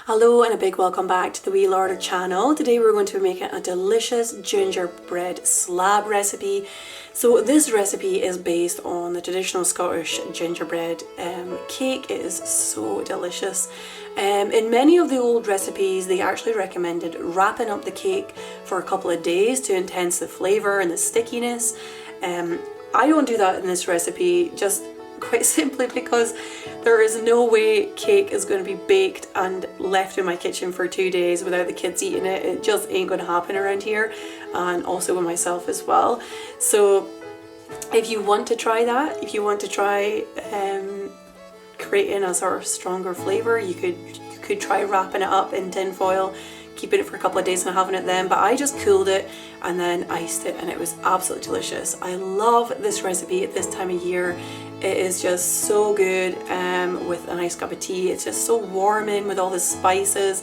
Hello and a big welcome back to the wee Larder channel. Today we're going to be making a delicious gingerbread slab recipe. So this recipe is based on the traditional Scottish gingerbread cake. It is so delicious. In many of the old recipes they actually recommended wrapping up the cake for a couple of days to enhance the flavour and the stickiness. I don't do that in this recipe, just quite simply because there is no way cake is going to be baked and left in my kitchen for 2 days without the kids eating it. It just ain't going to happen around here, and also with myself as well. So if you want to try that, if you want to try creating a sort of stronger flavour, you could try wrapping it up in tin foil, keeping it for a couple of days and having it then, but I just cooled it and then iced it and it was absolutely delicious. I love this recipe at this time of year. It is just so good with a nice cup of tea. It's just so warming with all the spices.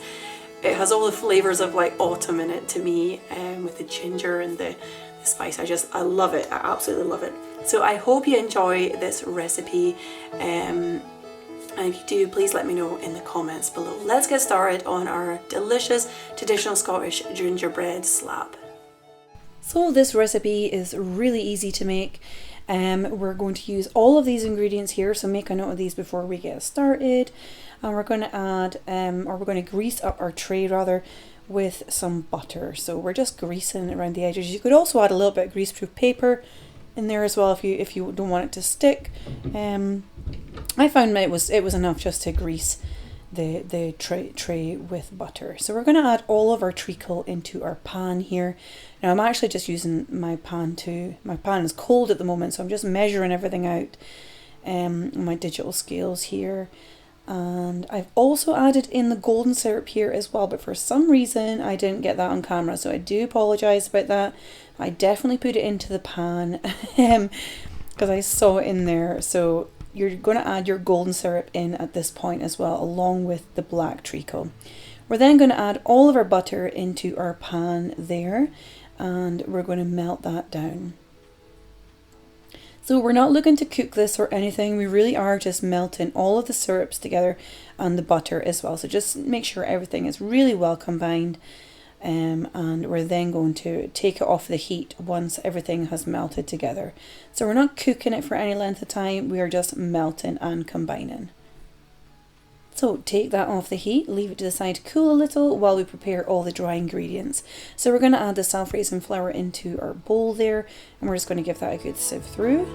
It has all the flavours of like autumn in it to me, with the ginger and the spice. I love it. I absolutely love it. So I hope you enjoy this recipe. And if you do, please let me know in the comments below. Let's get started on our delicious traditional Scottish gingerbread slab. So this recipe is really easy to make. We're going to use all of these ingredients here, so make a note of these before we get started. And we're going to add, or we're going to grease up our tray rather with some butter. So we're just greasing around the edges. You could also add a little bit of greaseproof paper in there as well if you don't want it to stick. I found it was enough just to grease the tray with butter. So we're going to add all of our treacle into our pan here. Now I'm actually just using my pan is cold at the moment, so I'm just measuring everything out on my digital scales here. And I've also added in the golden syrup here as well, but for some reason I didn't get that on camera, so I do apologise about that. I definitely put it into the pan because I saw it in there. So you're going to add your golden syrup in at this point as well, along with the black treacle. We're then going to add all of our butter into our pan there, and we're going to melt that down. So we're not looking to cook this or anything, we really are just melting all of the syrups together and the butter as well. So just make sure everything is really well combined. And we're then going to take it off the heat once everything has melted together. So we're not cooking it for any length of time, we are just melting and combining. So take that off the heat, leave it to the side to cool a little while we prepare all the dry ingredients. So we're going to add the self-raising flour into our bowl there, and we're just going to give that a good sieve through.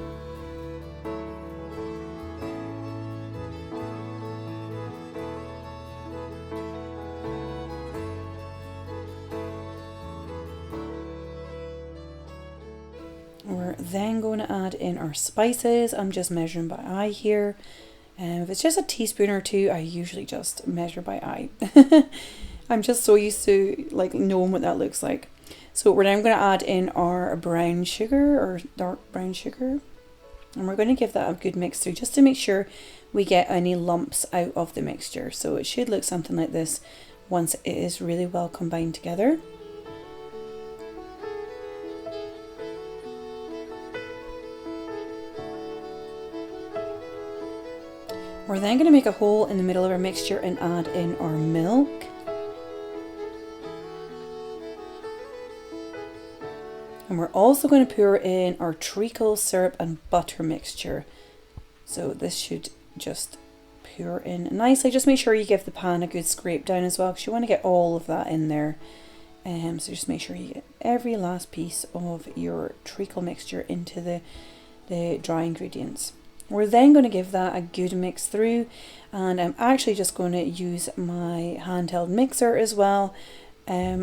We're then going to add in our spices. I'm just measuring by eye here. If it's just a teaspoon or two, I usually just measure by eye. I'm just so used to like knowing what that looks like. So we're now going to add in our brown sugar or dark brown sugar. And we're going to give that a good mix through just to make sure we get any lumps out of the mixture. So it should look something like this once it is really well combined together. We're then going to make a hole in the middle of our mixture and add in our milk. And we're also going to pour in our treacle, syrup and butter mixture. So this should just pour in nicely. Just make sure you give the pan a good scrape down as well, because you want to get all of that in there. So just make sure you get every last piece of your treacle mixture into the dry ingredients. We're then going to give that a good mix through, and I'm actually just going to use my handheld mixer as well,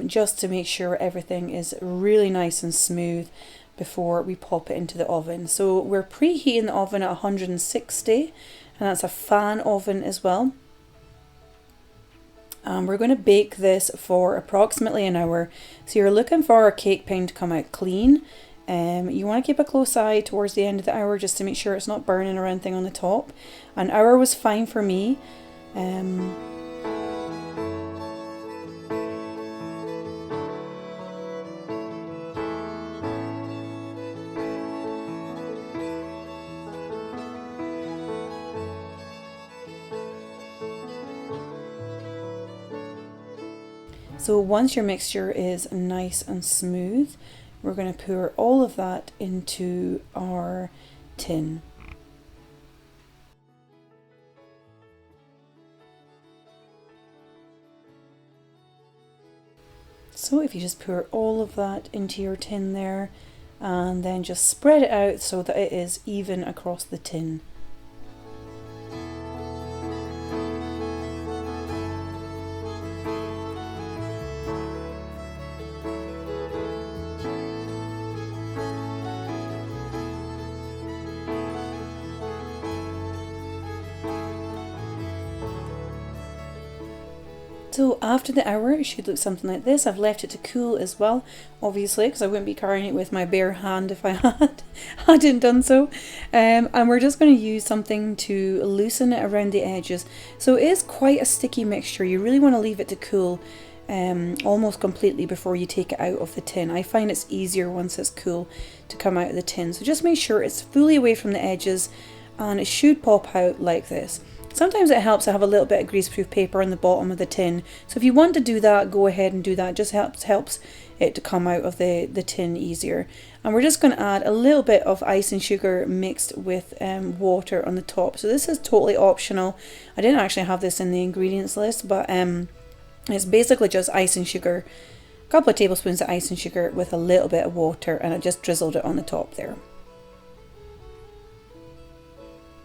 just to make sure everything is really nice and smooth before we pop it into the oven. So we're preheating the oven at 160, and that's a fan oven as well. And we're going to bake this for approximately an hour. So you're looking for our cake pan to come out clean. You want to keep a close eye towards the end of the hour just to make sure it's not burning or anything on the top. An hour was fine for me. So once your mixture is nice and smooth, we're going to pour all of that into our tin. So if you just pour all of that into your tin there, and then just spread it out so that it is even across the tin. So after the hour, it should look something like this. I've left it to cool as well, obviously, because I wouldn't be carrying it with my bare hand if I hadn't done so. And we're just going to use something to loosen it around the edges. So it is quite a sticky mixture. You really want to leave it to cool almost completely before you take it out of the tin. I find it's easier once it's cool to come out of the tin. So just make sure it's fully away from the edges, and it should pop out like this. Sometimes it helps to have a little bit of greaseproof paper on the bottom of the tin. So if you want to do that, go ahead and do that. It just helps it to come out of the tin easier. And we're just going to add a little bit of icing sugar mixed with water on the top. So this is totally optional. I didn't actually have this in the ingredients list, but it's basically just icing sugar, a couple of tablespoons of icing sugar with a little bit of water, and I just drizzled it on the top there.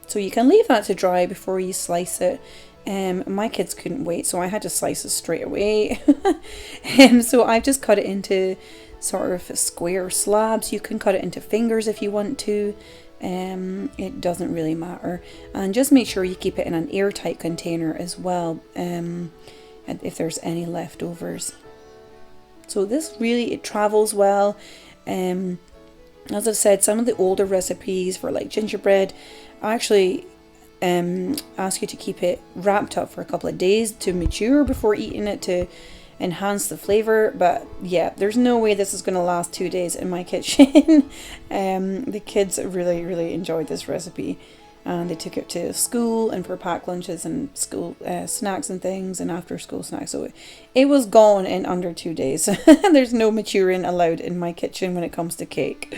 So you can leave that to dry before you slice it. My kids couldn't wait, so I had to slice it straight away. So I've just cut it into sort of square slabs. You can cut it into fingers if you want to. It doesn't really matter. And just make sure you keep it in an airtight container as well, if there's any leftovers. So this really, it travels well. As I've said, some of the older recipes for like gingerbread actually ask you to keep it wrapped up for a couple of days to mature before eating it to enhance the flavor. But yeah, there's no way this is going to last 2 days in my kitchen. The kids really enjoyed this recipe, and they took it to school and for packed lunches and school snacks and things and after school snacks. So it was gone in under 2 days. There's no maturing allowed in my kitchen when it comes to cake.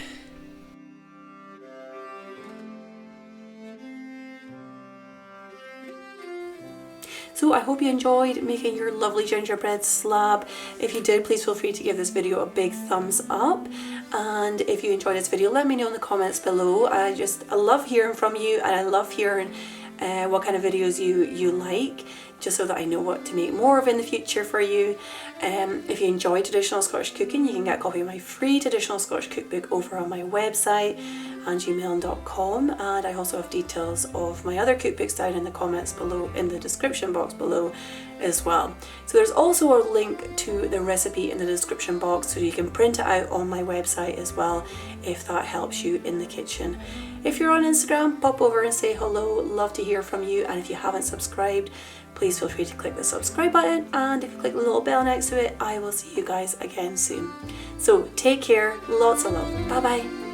So I hope you enjoyed making your lovely gingerbread slab. If you did, please feel free to give this video a big thumbs up. And if you enjoyed this video, let me know in the comments below. I love hearing from you, and I love hearing what kind of videos you like, just so that I know what to make more of in the future for you. If you enjoy traditional Scottish cooking, you can get a copy of my free traditional Scottish cookbook over on my website, angiemilne.com, and I also have details of my other cookbooks down in the comments below, in the description box below as well. So there's also a link to the recipe in the description box, so you can print it out on my website as well, if that helps you in the kitchen. If you're on Instagram, pop over and say hello. Love to hear from you. And if you haven't subscribed, please feel free to click the subscribe button, and if you click the little bell next to it, I will see you guys again soon. So take care, lots of love, bye bye.